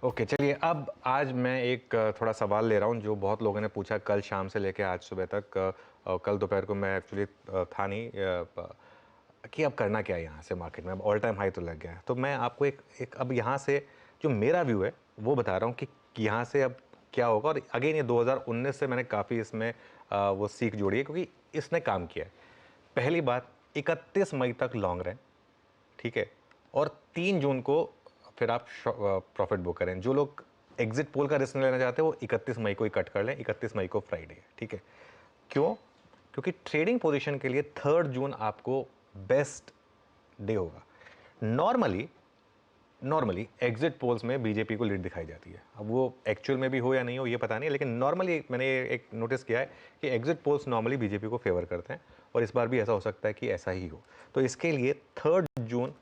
Okay, चलिए अब आज मैं एक थोड़ा सवाल ले रहा हूँ जो बहुत लोगों ने पूछा कल शाम से लेके आज सुबह तक। कल दोपहर को मैं एक्चुअली था नहीं कि अब करना क्या है यहाँ से मार्केट में। अब ऑल टाइम हाई तो लग गया है, तो मैं आपको एक अब यहाँ से जो मेरा व्यू है वो बता रहा हूँ कि यहाँ से अब क्या होगा। और अगेन ये 2019 से मैंने काफ़ी इसमें वो सीख जोड़ी है, क्योंकि इसने काम किया है। पहली बात, 31 मई तक लॉन्ग रन, ठीक है, और 3 जून को फिर आप प्रॉफिट बुक करें। जो लोग एग्जिट पोल का रिस्क लेना चाहते हैं वो 31 मई को ही कट कर लें। 31 मई को फ्राइडे है, ठीक है। क्यों? क्योंकि ट्रेडिंग पोजीशन के लिए 3 जून आपको बेस्ट डे होगा। नॉर्मली नॉर्मली एग्जिट पोल्स में बीजेपी को लीड दिखाई जाती है। अब वो एक्चुअल में भी हो या नहीं हो ये पता नहीं, लेकिन नॉर्मली मैंने एक नोटिस किया है कि एग्जिट पोल्स नॉर्मली बीजेपी को फेवर करते हैं, और इस बार भी ऐसा हो सकता है कि ऐसा ही हो। तो इसके लिए 3 जून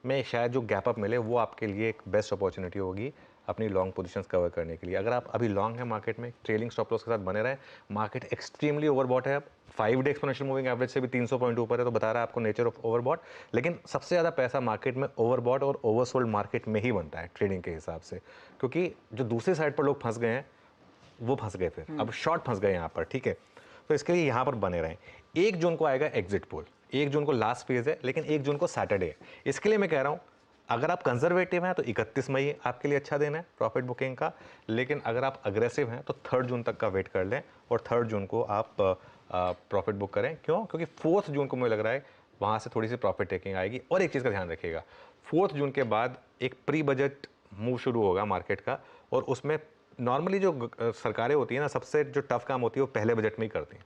में शायद जो गैप अप मिले वो आपके लिए एक बेस्ट अपॉर्चुनिटी होगी अपनी लॉन्ग पोजीशंस कवर करने के लिए। अगर आप अभी लॉन्ग है मार्केट में, ट्रेलिंग स्टॉप लॉस के साथ बने रहें। मार्केट एक्सट्रीमली ओवरबॉट है। अब 5 डे एक्सपोनेंशियल मूविंग एवरेज से भी 300 पॉइंट ऊपर है, तो बता रहा है आपको नेचर ऑफ ओवरबॉट। लेकिन सबसे ज़्यादा पैसा मार्केट में ओवरबॉट और ओवरसोल्ड मार्केट में ही बनता है ट्रेडिंग के हिसाब से, क्योंकि जो दूसरी साइड पर लोग फंस गए हैं वो फंस गए, फिर अब शॉर्ट फंस गए यहाँ पर, ठीक है। तो इसके लिए यहाँ पर बने रहें। 1 जून को आएगा एग्जिट पोल। 1 जून को लास्ट फेज है, लेकिन 1 जून को सैटरडे है। इसके लिए मैं कह रहा हूँ अगर आप कंजर्वेटिव हैं तो 31 मई आपके लिए अच्छा दिन है प्रॉफिट बुकिंग का। लेकिन अगर आप अग्रेसिव हैं तो 3 जून तक का वेट कर लें और 3 जून को आप प्रॉफिट बुक करें। क्यों? क्योंकि 4 जून को मुझे लग रहा है वहाँ से थोड़ी सी प्रॉफिट टेकिंग आएगी। और एक चीज़ का ध्यान रखिएगा, 4 जून के बाद एक प्री बजट मूव शुरू होगा मार्केट का, और उसमें नॉर्मली जो सरकारें होती हैं ना, सबसे जो टफ काम होती है वो पहले बजट में ही करती हैं।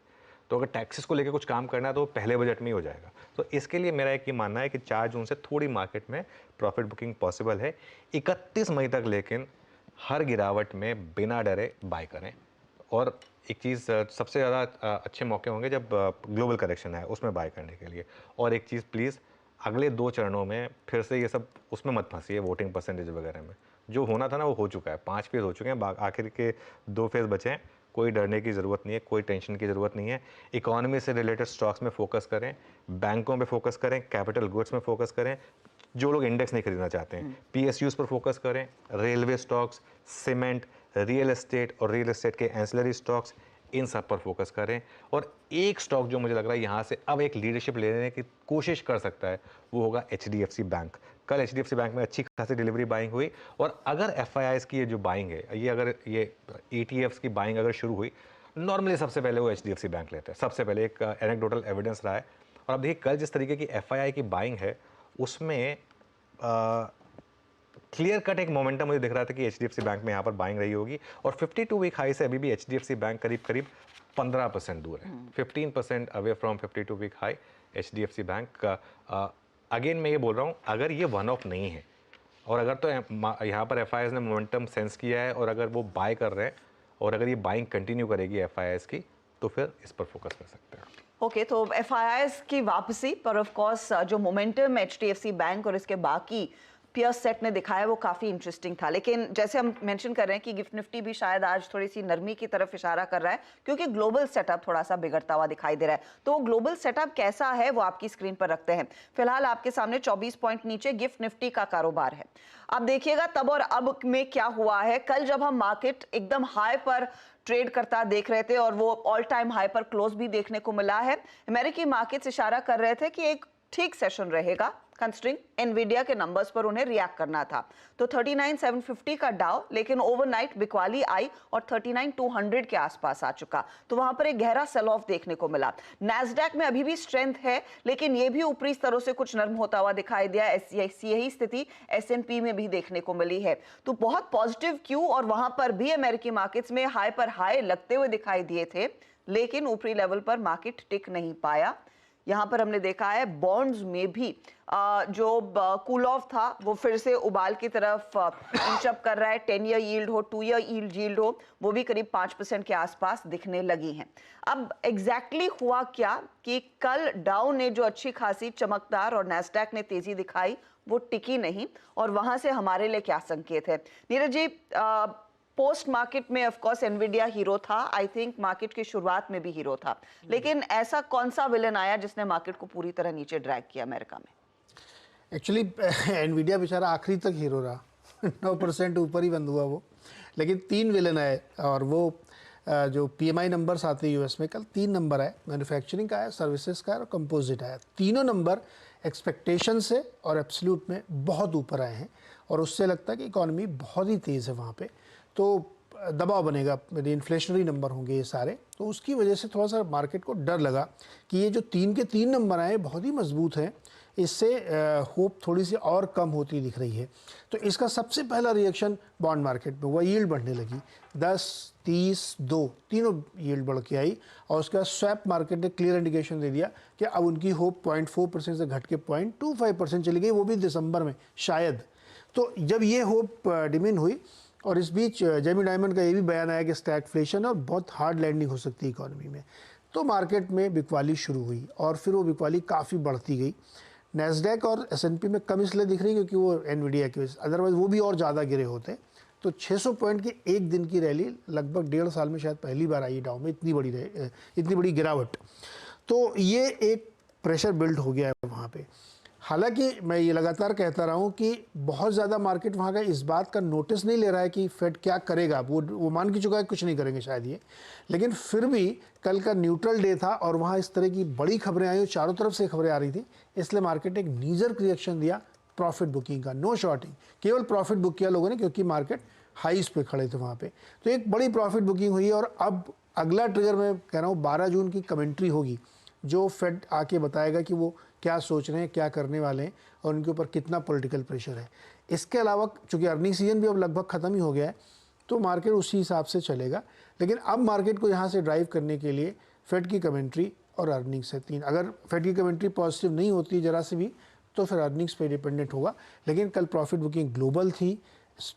तो अगर टैक्सेस को लेकर कुछ काम करना है तो पहले बजट में ही हो जाएगा। तो इसके लिए मेरा एक ये मानना है कि 4 जून से थोड़ी मार्केट में प्रॉफिट बुकिंग पॉसिबल है। 31 मई तक लेकिन हर गिरावट में बिना डरे बाय करें। और एक चीज़, सबसे ज़्यादा अच्छे मौके होंगे जब ग्लोबल करेक्शन है, उसमें बाय करने के लिए। और एक चीज़ प्लीज़, अगले 2 चरणों में फिर से ये सब उसमें मत फंसिए, वोटिंग परसेंटेज वगैरह में। जो होना था ना वो हो चुका है। 5 फेज़ हो चुके हैं, आखिर के 2 फेज़ बचे हैं। कोई डरने की ज़रूरत नहीं है, कोई टेंशन की ज़रूरत नहीं है। इकोनॉमी से रिलेटेड स्टॉक्स में फोकस करें, बैंकों पे फोकस करें, कैपिटल गुड्स में फोकस करें। जो लोग इंडेक्स नहीं खरीदना चाहते हैं, पीएसयूज पर फोकस करें, railway stocks, cement, real estate और रियल एस्टेट के एंसिलरी स्टॉक्स, इन सब पर फोकस करें। और एक स्टॉक जो मुझे लग रहा है यहाँ से अब एक लीडरशिप लेने की कोशिश कर सकता है वो होगा एचडीएफसी बैंक। कल एचडीएफसी बैंक में अच्छी खासी डिलीवरी बाइंग हुई। और अगर एफआईआईज की ये जो बाइंग है, ये अगर ये ईटीएफ्स की बाइंग अगर शुरू हुई, नॉर्मली सबसे पहले वो एचडीएफसी बैंक लेते हैं। सबसे पहले एक एनेक्डोटल एविडेंस रहा है। और अब देखिए कल जिस तरीके की एफआईआई की बाइंग है उसमें क्लियर कट एक मोमेंटम मुझे दिख रहा था कि एचडीएफसी बैंक में यहाँ पर बाइंग रही होगी। और 52 वीक हाई से अभी भी एचडीएफसी बैंक करीब करीब 15% दूर है। 15% away from 52 week high HDFC bank का। अगेन मैं ये बोल रहा हूँ, अगर ये वन ऑफ नहीं है और अगर तो यहाँ पर एफआईआईज ने मोमेंटम सेंस किया है और अगर वो बाय कर रहे हैं और अगर ये बाइंग कंटिन्यू करेगी एफआईआईज की, तो फिर इस पर फोकस कर सकते हैं। ओके, तो एफआईआईज की वापसी पर ऑफ कोर्स जो मोमेंटम एचडीएफसी बैंक और इसके बाकी पियर सेट ने दिखाया वो काफी इंटरेस्टिंग था। लेकिन जैसे हम मेंशन कर रहे हैं कि गिफ्ट निफ्टी भी शायद आज थोड़ी सी नरमी की तरफ इशारा कर रहा है, क्योंकि ग्लोबल सेटअप थोड़ा सा बिगड़ता हुआ दिखाई दे रहा है। तो ग्लोबल सेटअप कैसा है वो आपकी स्क्रीन पर रखते हैं। फिलहाल आपके सामने 24 पॉइंट नीचे गिफ्ट निफ्टी का कारोबार है। अब देखिएगा तब और अब में क्या हुआ है। कल जब हम मार्केट एकदम हाई पर ट्रेड करता देख रहे थे और वो ऑल टाइम हाई पर क्लोज भी देखने को मिला है, अमेरिकी मार्केट्स इशारा कर रहे थे कि एक ठीक सेशन रहेगा, कंसिडरिंग एनवीडिया के नंबर्स पर उन्हें रिएक्ट करना था। तो 39,750 का डाउ, लेकिन ओवरनाइट बिकवाली आई और 39,200 के आसपास आ चुका। तो वहां पर एक गहरा सेल ऑफ देखने को मिला। नैस्डैक में अभी भी स्ट्रेंथ है, लेकिन यह भी ऊपरी स्तरों से कुछ नर्म होता हुआ दिखाई दिया। यही स्थिति एसएनपी में भी देखने को मिली है। तो बहुत पॉजिटिव क्यू, और वहां पर भी अमेरिकी मार्केट्स में हाई पर हाई लगते हुए दिखाई दिए थे, लेकिन ऊपरी लेवल पर मार्केट टिक नहीं पाया। यहां पर हमने देखा है बॉन्ड्स में भी जो कूल ऑफ था वो फिर से उबाल की तरफ इंचअप कर रहा है। 10 ईयर यील्ड हो, 2 ईयर यील्ड हो, वो भी करीब 5% के आसपास दिखने लगी हैं। अब एग्जैक्टली हुआ क्या कि कल डाउ ने जो अच्छी खासी चमकदार और नैस्डैक ने तेजी दिखाई वो टिकी नहीं, और वहां से हमारे लिए क्या संकेत है। नीरज जी, पोस्ट मार्केट में ऑफ कोर्स एनवीडिया हीरो था, आई थिंक मार्केट की शुरुआत में भी हीरो था, लेकिन ऐसा कौन सा विलन आया जिसने मार्केट को पूरी तरह नीचे ड्रैग किया अमेरिका में? एक्चुअली एनवीडिया बेचारा आखिरी तक हीरो रहा। 9% ऊपर ही बंद हुआ वो, लेकिन 3 विलन आए और वो जो पीएमआई नंबर्स आते हैं यूएस में, कल 3 नंबर आए, मैन्युफैक्चरिंग का आया, सर्विसेज का आया और कंपोजिट आया। तीनों नंबर एक्सपेक्टेशन से और एब्सोल्यूट में बहुत ऊपर आए हैं और उससे लगता है कि इकॉनमी बहुत ही तेज़ है वहाँ पे, तो दबाव बनेगा, मेरे इन्फ्लेशनरी नंबर होंगे ये सारे, तो उसकी वजह से थोड़ा सा मार्केट को डर लगा कि ये जो 3 के 3 नंबर आए बहुत ही मजबूत हैं, इससे होप थोड़ी सी और कम होती दिख रही है। तो इसका सबसे पहला रिएक्शन बॉन्ड मार्केट में हुआ, यील्ड बढ़ने लगी, 10, 30, 2 तीनों यील्ड बढ़ के आई और उसके बाद स्वैप मार्केट ने क्लियर इंडिकेशन दे दिया कि अब उनकी होप 0.4% से घट के 0.25% चली गई, वो भी दिसंबर में शायद। तो जब ये होप डिमिन हुई और इस बीच जेमी डायमंड का ये भी बयान आया कि स्टैगफ्लेशन और बहुत हार्ड लैंडिंग हो सकती है इकोनॉमी में, तो मार्केट में बिकवाली शुरू हुई और फिर वो बिकवाली काफ़ी बढ़ती गई। नैस्डैक और एसएनपी में कम इसलिए दिख रही क्योंकि वो एनवीडिया की वजह से, अदरवाइज वो भी और ज़्यादा गिरे होते। तो 600 पॉइंट की एक दिन की रैली लगभग 1.5 साल में शायद पहली बार आई डाउ में इतनी बड़ी गिरावट। तो ये एक प्रेशर बिल्ड हो गया है वहाँ पे। हालांकि मैं ये लगातार कहता रहा हूँ कि बहुत ज़्यादा मार्केट वहाँ का इस बात का नोटिस नहीं ले रहा है कि फेड क्या करेगा, वो मान के चुका है कुछ नहीं करेंगे शायद ये, लेकिन फिर भी कल का न्यूट्रल डे था और वहाँ इस तरह की बड़ी खबरें आई और चारों तरफ से खबरें आ रही थी, इसलिए मार्केट एक नीजर रिएक्शन दिया प्रॉफिट बुकिंग का, नो शॉर्टिंग, केवल प्रॉफिट बुक किया लोगों ने क्योंकि मार्केट हाईस पे खड़े थे वहाँ पे। तो एक बड़ी प्रॉफिट बुकिंग हुई और अब अगला ट्रिगर मैं कह रहा हूँ 12 जून की कमेंट्री होगी, जो फेड आके बताएगा कि वो क्या सोच रहे हैं, क्या करने वाले हैं और उनके ऊपर कितना पॉलिटिकल प्रेशर है। इसके अलावा चूंकि अर्निंग सीजन भी अब लगभग ख़त्म ही हो गया है, तो मार्केट उसी हिसाब से चलेगा। लेकिन अब मार्केट को यहाँ से ड्राइव करने के लिए फेड की कमेंट्री और अर्निंग्स है 3। अगर फेड की कमेंट्री पॉजिटिव नहीं होती ज़रा से भी तो फिर अर्निंग्स पे डिपेंडेंट होगा। लेकिन कल प्रॉफिट बुकिंग ग्लोबल थी,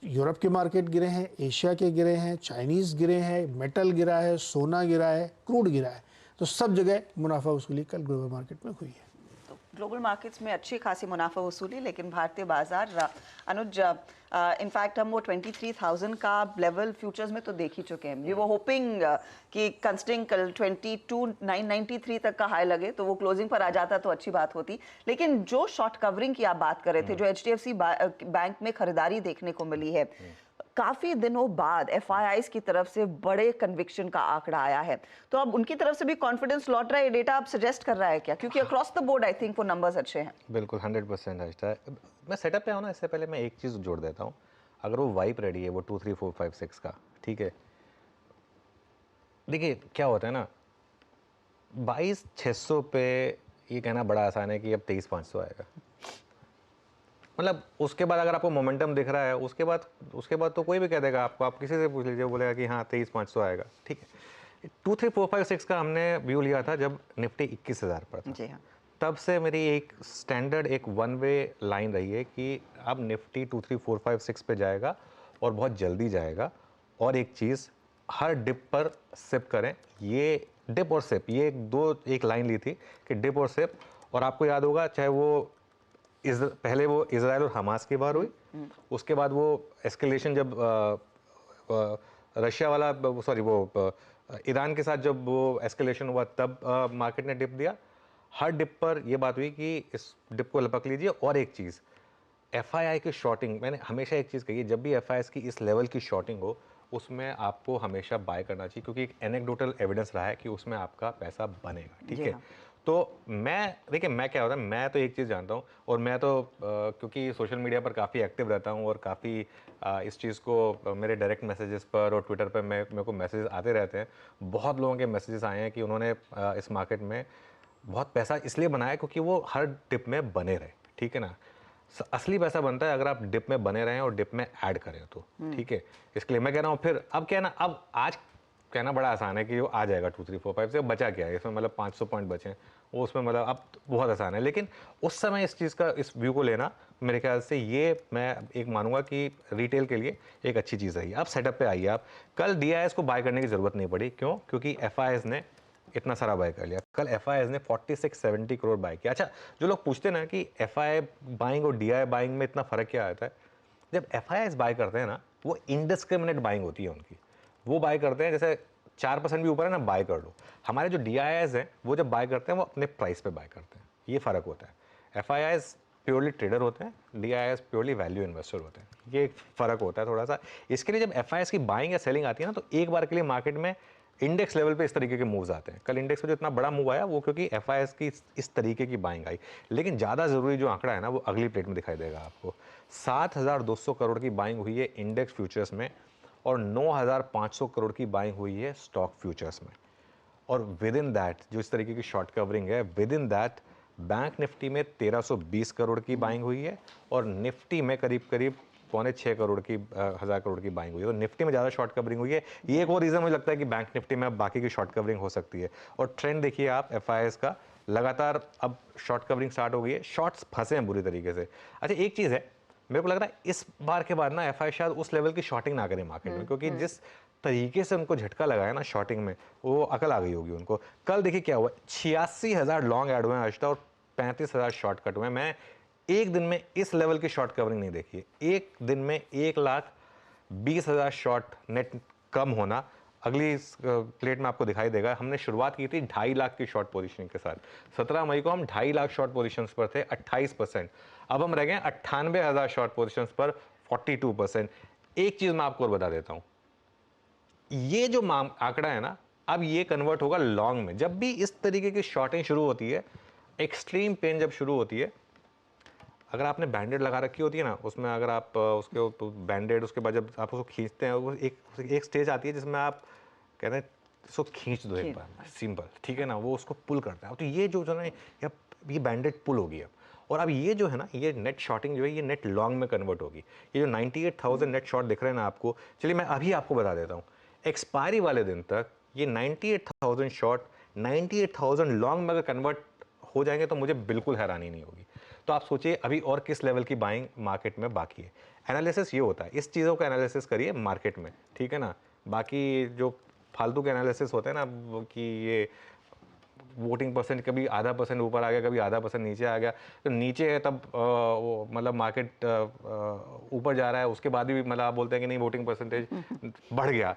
यूरोप के मार्केट गिरे हैं, एशिया के गिरे हैं, चाइनीज़ गिरे हैं, मेटल गिरा है, सोना गिरा है, क्रूड गिरा है, तो सब जगह मुनाफा वसूली कल ग्लोबल मार्केट में हुई है। ग्लोबल मार्केट्स में अच्छी खासी मुनाफा वसूली, लेकिन भारतीय बाजार अनुज इनफैक्ट हम वो 23,000 का लेवल फ्यूचर्स में तो देख ही चुके हैं। वी वो होपिंग कि कंसिडरिंग कल 22,993 तक का हाई लगे तो वो क्लोजिंग पर आ जाता तो अच्छी बात होती। लेकिन जो शॉर्ट कवरिंग की आप बात कर रहे थे, जो एचडीएफसी बैंक में खरीदारी देखने को मिली है, काफी दिनों बाद एफआईआईज की तरफ से बड़े कन्विक्शन का आंकड़ा आया है, तो अब उनकी तरफ से भी कॉन्फिडेंस लौट रहा है। ये डेटा आप सजेस्ट कर रहा है क्या? क्योंकि across the board I think वो नंबर्स अच्छे हैं। बिल्कुल 100% अच्छा है। मैं सेटअप पे आऊँ ना, इससे पहले मैं एक चीज़ जोड़ देता हूँ। अगर वो वाइप रेडी है वो 2, 3, 4, 5, 6 का, ठीक है, देखिए क्या होता है ना, 22,600 पे ये कहना बड़ा आसान है कि अब 23,500 आएगा। मतलब उसके बाद अगर आपको मोमेंटम दिख रहा है, उसके बाद तो कोई भी कह देगा आपको, आप किसी से पूछ लीजिए, बोलेगा कि हाँ 23,500 आएगा, ठीक है। 2, 3, 4, 5, 6 का हमने व्यू लिया था जब निफ्टी 21,000 पर था। जी हाँ। तब से मेरी एक स्टैंडर्ड एक वन वे लाइन रही है कि अब निफ्टी 2, 3, 4, 5, 6 पे जाएगा और बहुत जल्दी जाएगा। और एक चीज़, हर डिप पर सिप करें। ये डिप और सिप, ये एक लाइन ली थी कि डिप और सिप। और आपको याद होगा, चाहे वो पहले वो इजराइल और हमास की बात हुई, उसके बाद वो एस्केलेशन जब रशिया वाला, सॉरी वो ईरान के साथ जब वो एस्केलेशन हुआ, तब मार्केट ने डिप दिया। हर डिप पर ये बात हुई कि इस डिप को लपक लीजिए। और एक चीज़, एफआईआई की शॉर्टिंग, मैंने हमेशा एक चीज़ कही है, जब भी एफआईआई की इस लेवल की शॉर्टिंग हो उसमें आपको हमेशा बाय करना चाहिए, क्योंकि एक एनेक्डोटल एविडेंस रहा है कि उसमें आपका पैसा बनेगा, ठीक है। तो देखिए मैं क्या होता है, मैं तो एक चीज़ जानता हूँ, और मैं तो क्योंकि सोशल मीडिया पर काफ़ी एक्टिव रहता हूँ और काफ़ी इस चीज़ को मेरे डायरेक्ट मैसेजेस पर और ट्विटर पर मेरे को मैसेजेस आते रहते हैं। बहुत लोगों के मैसेजेस आए हैं कि उन्होंने इस मार्केट में बहुत पैसा इसलिए बनाया क्योंकि वो हर डिप में बने रहे, ठीक है ना। असली पैसा बनता है अगर आप डिप में बने रहें और डिप में ऐड करें तो, ठीक है। इसके लिए मैं कह रहा हूँ, फिर अब क्या है ना, अब आज कहना बड़ा आसान है कि वो आ जाएगा 2, 3, 4, 5 से, बचा क्या है इसमें, मतलब 500 पॉइंट बचे हैं वो, उसमें मतलब अब बहुत आसान है। लेकिन उस समय इस चीज़ का, इस व्यू को लेना मेरे ख्याल से ये मैं एक मानूंगा कि रिटेल के लिए एक अच्छी चीज़ रही है। अब सेटअप पे आइए आप, कल डीआईएस को बाय करने की ज़रूरत नहीं पड़ी। क्यों? क्योंकि एफआईआईज ने इतना सारा बाय कर लिया। कल एफआईआईज ने 4670 करोड़ बाय किया। अच्छा, जो लोग पूछते ना कि एफआई बाइंग और डीआई बाइंग में इतना फ़र्क क्या आता है, जब एफआईआईज बाय करते हैं ना, वो इनडिस्क्रिमिनेट बाइंग होती है उनकी। वो बाय करते हैं, जैसे 4% भी ऊपर है ना, बाय कर लो। हमारे जो डीआईआईज हैं वो जब बाय करते हैं वो अपने प्राइस पे बाय करते हैं, ये फ़र्क होता है। एफआईआईज प्योरली ट्रेडर होते हैं, DIIs प्योरली वैल्यू इन्वेस्टर होते हैं। ये एक फ़र्क होता है थोड़ा सा। इसके लिए जब FIIs की बाइंग या सेलिंग आती है ना, तो एक बार के लिए मार्केट में इंडेक्स लेवल पे इस तरीके के मूव्स आते हैं। कल इंडेक्स पे जो इतना बड़ा मूव आया वो क्योंकि FIIs की इस तरीके की बाइंग आई। लेकिन ज़्यादा ज़रूरी जो आंकड़ा है ना, वो अगली प्लेट में दिखाई देगा आपको। 7,200 करोड़ की बाइंग हुई है इंडेक्स फ्यूचर्स में और 9,500 करोड़ की बाइंग हुई है स्टॉक फ्यूचर्स में। और विद इन दैट जो इस तरीके की शॉर्ट कवरिंग है, with in that bank Nifty में 1320 करोड़ की बाइंग हुई है और निफ्टी में करीब करीब 5.25 करोड़ की 1000 करोड़ की बाइंग हुई है। तो निफ्टी में ज़्यादा शॉर्ट कवरिंग हुई है। ये एक और रीज़न मुझे लगता है कि बैंक निफ्टी में अब बाकी की शॉर्ट कवरिंग हो सकती है। और ट्रेंड देखिए आप FIIs का, लगातार अब शॉर्ट कवरिंग स्टार्ट हो गई है, शॉर्ट्स फंसे हैं बुरी तरीके से। अच्छा एक चीज़ है, मेरे को लग रहा है इस बार के बाद ना FI शायद उस लेवल की शॉर्टिंग ना करे मार्केट में, क्योंकि जिस तरीके से उनको झटका लगाया ना शॉर्टिंग में, वो अकल आ गई होगी उनको। कल देखिए क्या हुआ, 86,000 लॉन्ग ऐड हुए हैं आज तक और 35,000 शॉर्ट कट हुए हैं। मैं एक दिन में इस लेवल की शॉर्ट कवरिंग नहीं देखी है। एक दिन में 1,20,000 शॉर्ट नेट कम होना अगली प्लेट में आपको दिखाई देगा। हमने शुरुआत की थी 2.5 लाख की शॉर्ट पोजीशनिंग के साथ। 17 मई को हम 2.5 लाख शॉर्ट पोजीशंस पर थे, 28%। अब हम रह गए 98,000 शॉर्ट पोजीशंस पर, 42%। एक चीज मैं आपको और बता देता हूं, ये जो आंकड़ा है ना, अब ये कन्वर्ट होगा लॉन्ग में। जब भी इस तरीके की शॉर्टिंग शुरू होती है, एक्सट्रीम पेन जब शुरू होती है, अगर आपने बैंडेड लगा रखी होती है ना, उसमें अगर आप उसके बैंडेड, उसके बाद जब आप उसको खींचते हैं, वो एक स्टेज आती है जिसमें आप कहते हैं उसको खींच दो एक बार, सिंपल, ठीक है ना, वो उसको पुल करता है। तो ये जो है ना, ये बैंडेड पुल होगी अब। और अब ये जो है ना, ये नेट शॉर्टिंग जो है, ये नेट लॉन्ग में कन्वर्ट होगी। ये जो 98,000 नेट शॉर्ट दिख रहे हैं ना आपको, चलिए मैं अभी आपको बता देता हूँ, एक्सपायरी वाले दिन तक ये 98,000 शॉर्ट 98,000 लॉन्ग में अगर कन्वर्ट हो जाएंगे तो मुझे बिल्कुल हैरानी नहीं होगी। तो आप सोचिए अभी और किस लेवल की बाइंग मार्केट में बाकी है। एनालिसिस ये होता है, इस चीज़ों का एनालिसिस करिए मार्केट में, ठीक है ना। बाकी जो फालतू के एनालिसिस होते हैं ना, कि ये वोटिंग परसेंट कभी आधा परसेंट ऊपर आ गया, कभी आधा परसेंट नीचे आ गया, तो नीचे है तब वो मतलब मार्केट ऊपर जा रहा है, उसके बाद भी मतलब आप बोलते हैं कि नहीं वोटिंग परसेंटेज बढ़ गया।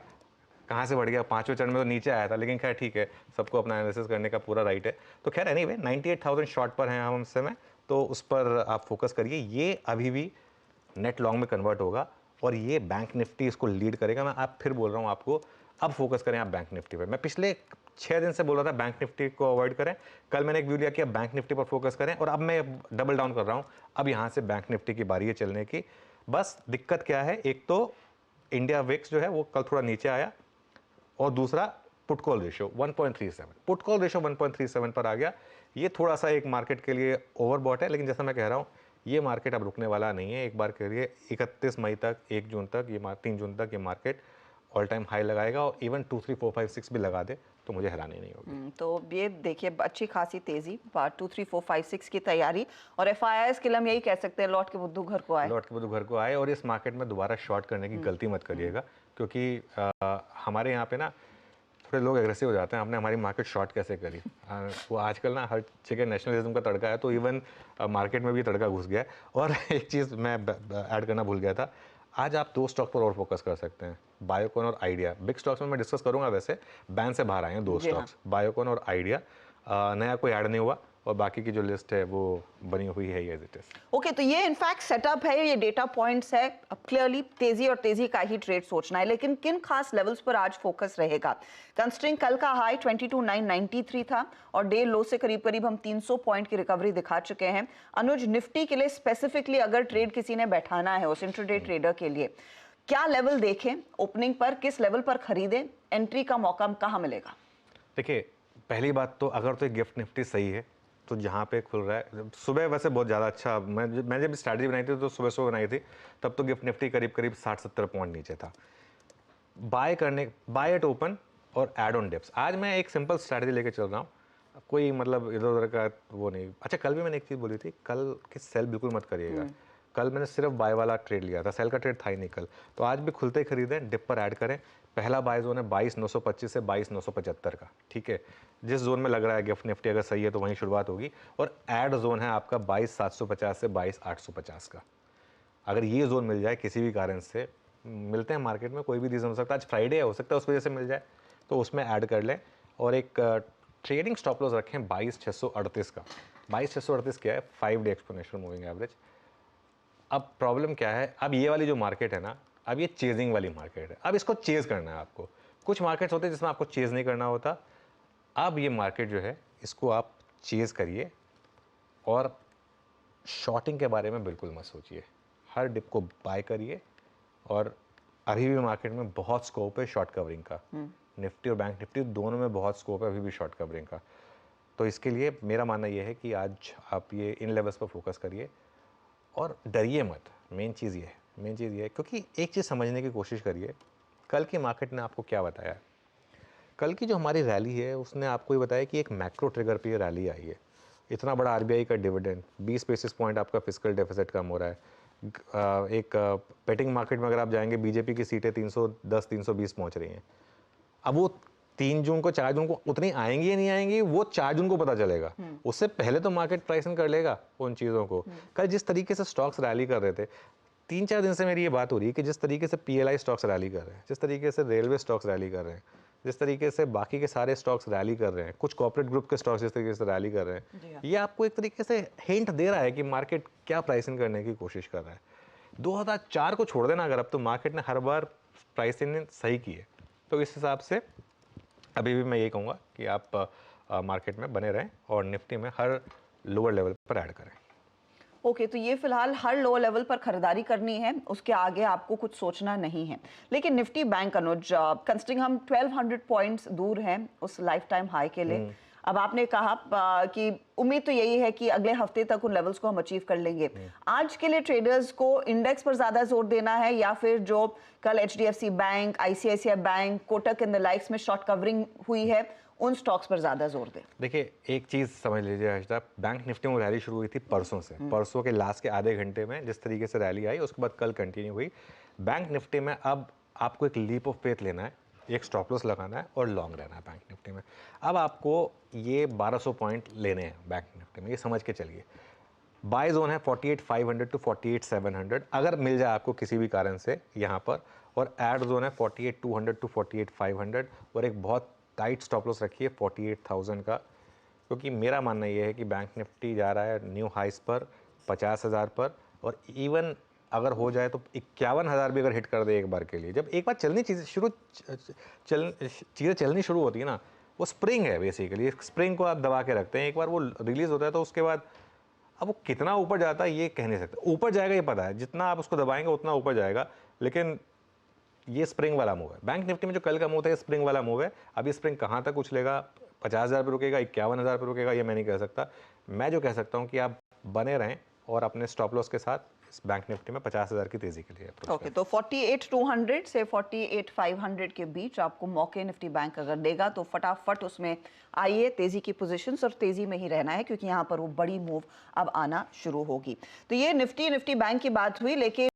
कहाँ से बढ़ गया, पांचवें चरण में तो नीचे आया था। लेकिन खैर ठीक है, सबको अपना एनालिसिस करने का पूरा राइट है। तो खैर एनीवे 98,000 शॉर्ट पर हैं हम इस समय, तो उस पर आप फोकस करिए। ये अभी भी नेट लॉन्ग में कन्वर्ट होगा और ये बैंक निफ्टी इसको लीड करेगा। मैं आप फिर बोल रहा हूँ आपको, अब फोकस करें आप बैंक निफ्टी पे। मैं पिछले 6 दिन से बोल रहा था बैंक निफ्टी को अवॉइड करें। कल मैंने एक वीडियो किया बैंक निफ्टी पर फोकस करें, और अब मैं डबल डाउन कर रहा हूँ। अब यहाँ से बैंक निफ्टी की बारी है चलने की। बस दिक्कत क्या है, एक तो इंडिया विक्स जो है वो कल थोड़ा नीचे आया, और दूसरा put call ratio 1.37, put call ratio 1.37 पर आ गया। ये थोड़ा सा एक मार्केट के लिए ओवरबॉट है, लेकिन जैसा मैं कह रहा हूँ, ये मार्केट अब रुकने वाला नहीं है। एक बार के लिए 31 मई तक, 1 जून तक, ये 3 जून तक ये मार्केट ऑल टाइम हाई लगाएगा, और इवन 2, 3, 4, 5, 6 भी लगा दे तो मुझे हैरानी नहीं होगी। तो ये देखिए अच्छी खासी तेजी, 2, 3, 4, 5, 6 की तैयारी, और FIIs के लिए हम यही कह सकते हैं, लौट के बुद्धू घर को आए। लौट के बुद्धू घर को आए, और इस मार्केट में दोबारा शॉर्ट करने की गलती मत करिएगा, क्योंकि हमारे यहाँ पे ना थोड़े लोग एग्रेसिव हो जाते हैं। हमने हमारी मार्केट शॉर्ट कैसे करी, वो आजकल ना हर जगह नेशनलिज्म का तड़का है, तो इवन मार्केट में भी तड़का घुस गया है। और एक चीज़ मैं ऐड करना भूल गया था, आज आप 2 स्टॉक पर और फोकस कर सकते हैं, बायोकॉन और आइडिया। बिग स्टॉक्स में मैं डिस्कस करूंगा, वैसे बैन से बाहर आए हैं 2 स्टॉक्स, बायोकॉन और आइडिया। नया कोई ऐड नहीं हुआ, और बाकी की जो लिस्ट है वो बनी हुई है एज इट इज। ओके, तो ये इनफैक्ट सेटअप है, ये डेटा पॉइंट्स है। अब क्लियरली तेजी और तेजी का ही ट्रेड सोचना है, लेकिन किन खास लेवल्स पर आज फोकस रहेगा? कंसिडरिंग कल का हाई 22,993 था और डे लो से करीब करीब हम 300 पॉइंट की रिकवरी दिखा चुके हैं। अनुज, निफ्टी के लिए स्पेसिफिकली अगर ट्रेड किसी ने बैठाना है उस इंट्राडे ट्रेडर के लिए, क्या लेवल देखें? ओपनिंग पर किस लेवल पर खरीदें? एंट्री का मौका कहाँ मिलेगा? देखिए, पहली बात तो अगर तो गिफ्ट निफ्टी सही है तो जहाँ पे खुल रहा है, सुबह वैसे बहुत ज़्यादा अच्छा, मैं जब स्ट्रैटेजी बनाई थी तो सुबह सुबह बनाई थी, तब तो गिफ्ट निफ्टी करीब करीब 60-70 पॉइंट नीचे था। बाय एट ओपन और ऐड ऑन डिप्स। आज मैं एक सिंपल स्ट्रैटेजी लेके चल रहा हूँ, कोई मतलब इधर उधर का वो नहीं। अच्छा, कल भी मैंने एक चीज़ बोली थी, कल कि सेल बिल्कुल मत करिएगा। कल मैंने सिर्फ बाय वाला ट्रेड लिया था, सेल का ट्रेड था ही नहीं कल। तो आज भी खुलते ही खरीदें, डिप पर ऐड करें। पहला बाय जोन है 22,925 से 22,975 का, ठीक है। जिस जोन में लग रहा है गिफ्ट निफ्टी अगर सही है तो वहीं शुरुआत होगी। और ऐड जोन है आपका 22,750 से 22,850 का। अगर ये जोन मिल जाए किसी भी कारण से, मिलते हैं मार्केट में, कोई भी रीज़न हो सकता है, आज फ्राइडे है, हो सकता है उस वजह से मिल जाए, तो उसमें ऐड कर लें। और एक ट्रेडिंग स्टॉप लॉस रखें 22,638 का। 22,638 क्या है? 5 डे एक्सपोनेंशियल मूविंग एवरेज। अब प्रॉब्लम क्या है, अब ये वाली जो मार्केट है ना, अब ये चेजिंग वाली मार्केट है। अब इसको चेज करना है आपको। कुछ मार्केट्स होते हैं जिसमें आपको चेज नहीं करना होता। अब ये मार्केट जो है इसको आप चेज करिए और शॉर्टिंग के बारे में बिल्कुल मत सोचिए। हर डिप को बाय करिए और अभी भी मार्केट में बहुत स्कोप है शॉर्ट कवरिंग का। निफ्टी और बैंक निफ्टी दोनों में बहुत स्कोप है अभी भी शॉर्ट कवरिंग का। तो इसके लिए मेरा मानना ये है कि आज आप ये इन लेवल्स पर फोकस करिए और डरिए मत। मेन चीज़ ये है क्योंकि एक चीज़ समझने की कोशिश करिए, कल की मार्केट ने आपको क्या बताया है। कल की जो हमारी रैली है उसने आपको ये बताया कि एक मैक्रो ट्रिगर पे ये रैली आई है। इतना बड़ा आरबीआई का डिविडेंड, 20 बेसिस पॉइंट आपका फिस्कल डेफिसिट कम हो रहा है। एक पेटिंग मार्केट में अगर आप जाएंगे, बीजेपी की सीटें 310 320 पहुंच रही हैं। अब वो 3 जून को 4 जून को उतनी आएंगी या नहीं आएंगी वो 4 जून को पता चलेगा। उससे पहले तो मार्केट प्राइसिंग कर लेगा उन चीज़ों को। कल जिस तरीके से स्टॉक्स रैली कर रहे थे, 3-4 दिन से मेरी ये बात हो रही है कि जिस तरीके से पीएलआई स्टॉक्स रैली कर रहे हैं, जिस तरीके से रेलवे स्टॉक्स रैली कर रहे हैं, जिस तरीके से बाकी के सारे स्टॉक्स रैली कर रहे हैं, कुछ कॉर्पोरेट ग्रुप के स्टॉक्स जिस तरीके से रैली कर रहे हैं, ये आपको एक तरीके से हिंट दे रहा है कि मार्केट क्या प्राइसिंग करने की कोशिश कर रहा है। 2004 को छोड़ देना अगर, अब तो मार्केट ने हर बार प्राइसिंग सही की है। तो इस हिसाब से अभी भी मैं यही कहूँगा कि आप मार्केट में बने रहें और निफ्टी में हर लोअर लेवल पर ऐड करें। ओके तो ये फिलहाल हर लोअर लेवल पर खरीदारी करनी है, उसके आगे आपको कुछ सोचना नहीं है। लेकिन निफ्टी बैंक अनुज, कंसिडरिंग हम 1200 पॉइंट्स दूर हैं उस लाइफ टाइम हाई के लिए, अब आपने कहा कि उम्मीद तो यही है कि अगले हफ्ते तक उन लेवल्स को हम अचीव कर लेंगे। आज के लिए ट्रेडर्स को इंडेक्स पर ज्यादा जोर देना है या फिर जो कल HDFC bank, ICICI bank, Kotak and the likes में शॉर्ट कवरिंग हुई है उन स्टॉक्स पर ज्यादा जोर दें? देखिए एक चीज़ समझ लीजिए हर्षदा, बैंक निफ्टी में रैली शुरू हुई थी परसों से। परसों के लास्ट के आधे घंटे में जिस तरीके से रैली आई उसके बाद कल कंटिन्यू हुई। बैंक निफ्टी में अब आपको एक लीप ऑफ फेथ लेना है, एक स्टॉप लॉस लगाना है और लॉन्ग रहना है बैंक निफ्टी में। अब आपको ये 1200 पॉइंट लेने हैं बैंक निफ्टी में, ये समझ के चलिए। बाय जोन है 48,500 टू 48,700 अगर मिल जाए आपको किसी भी कारण से यहाँ पर, और एड जोन है 48,200 टू 48,500 और एक बहुत टाइट स्टॉप लॉस रखिए 48,000 का, क्योंकि मेरा मानना ये है कि बैंक निफ्टी जा रहा है न्यू हाइस पर 50,000 पर, और इवन अगर हो जाए तो 51,000 भी अगर हिट कर दे एक बार के लिए। जब एक बार चीज़ें चलनी शुरू होती है ना, वो स्प्रिंग है बेसिकली, स्प्रिंग को आप दबा के रखते हैं, एक बार वो रिलीज होता है तो उसके बाद अब वो कितना ऊपर जाता है ये कह नहीं सकते। ऊपर जाएगा ये पता है, जितना आप उसको दबाएंगे उतना ऊपर जाएगा, लेकिन ये स्प्रिंग वाला मूव है। बैंक निफ्टी में जो कल का मूव था ये स्प्रिंग वाला मूव है। अब ये स्प्रिंग कहाँ तक उछलेगा, 50,000 पे रुकेगा, 51,000 पे रुकेगा, ये मैं नहीं कह सकता। मैं जो कह सकता हूँ कि आप बने रहें और अपने स्टॉप लॉस के साथ इस बैंक निफ्टी में 50,000 की तेजी के लिए ओके तो 48,200 से 48,500 के बीच आपको मौके निफ्टी बैंक अगर देगा तो फटाफट उसमें आइए, तेजी की पोजीशंस और तेजी में ही रहना है क्योंकि यहाँ पर वो बड़ी मूव अब आना शुरू होगी। तो ये निफ्टी बैंक की बात हुई, लेकिन